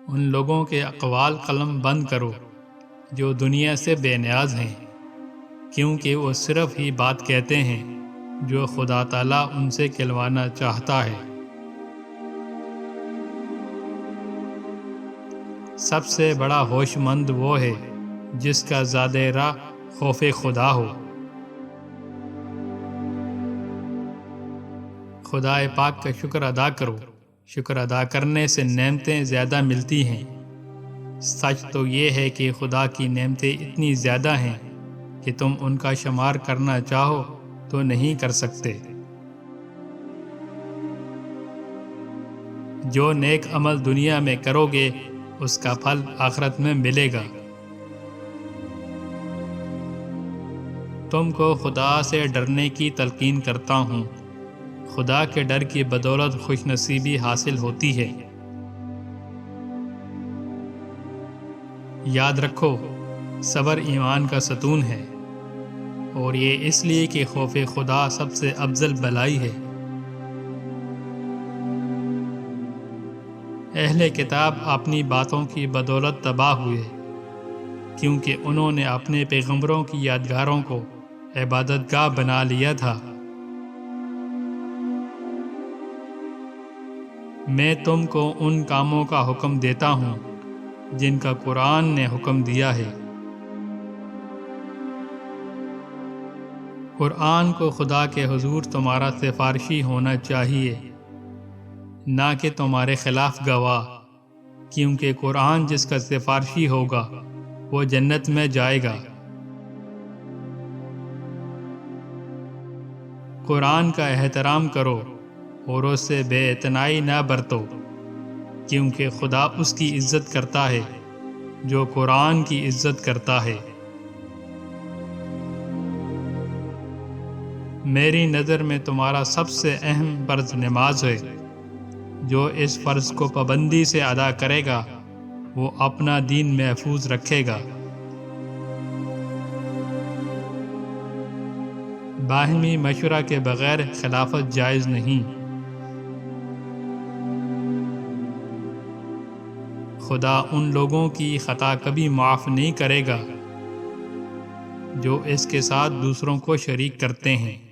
ان لوگوں کے اقوال قلم بند کرو جو دنیا سے بے نیاز ہیں، کیونکہ وہ صرف ہی بات کہتے ہیں جو خدا تعالیٰ ان سے کہلوانا چاہتا ہے۔ سب سے بڑا ہوش مند وہ ہے جس کا زاد راہ خوف خدا ہو۔ خدا پاک کا شکر ادا کرو، شکر ادا کرنے سے نعمتیں زیادہ ملتی ہیں۔ سچ تو یہ ہے کہ خدا کی نعمتیں اتنی زیادہ ہیں کہ تم ان کا شمار کرنا چاہو تو نہیں کر سکتے۔ جو نیک عمل دنیا میں کرو گے اس کا پھل آخرت میں ملے گا۔ تم کو خدا سے ڈرنے کی تلقین کرتا ہوں، خدا کے ڈر کی بدولت خوش نصیبی حاصل ہوتی ہے۔ یاد رکھو، صبر ایمان کا ستون ہے، اور یہ اس لیے کہ خوف خدا سب سے افضل بلائی ہے۔ اہل کتاب اپنی باتوں کی بدولت تباہ ہوئے، کیونکہ انہوں نے اپنے پیغمبروں کی یادگاروں کو عبادت گاہ بنا لیا تھا۔ میں تم کو ان کاموں کا حکم دیتا ہوں جن کا قرآن نے حکم دیا ہے۔ قرآن کو خدا کے حضور تمہارا سفارشی ہونا چاہیے، نہ کہ تمہارے خلاف گواہ، کیونکہ قرآن جس کا سفارشی ہوگا وہ جنت میں جائے گا۔ قرآن کا احترام کرو اور اس سے بے اعتنائی نہ برتو، کیونکہ خدا اس کی عزت کرتا ہے جو قرآن کی عزت کرتا ہے۔ میری نظر میں تمہارا سب سے اہم فرض نماز ہے۔ جو اس فرض کو پابندی سے ادا کرے گا وہ اپنا دین محفوظ رکھے گا۔ باہمی مشورہ کے بغیر خلافت جائز نہیں۔ خدا ان لوگوں کی خطا کبھی معاف نہیں کرے گا جو اس کے ساتھ دوسروں کو شریک کرتے ہیں۔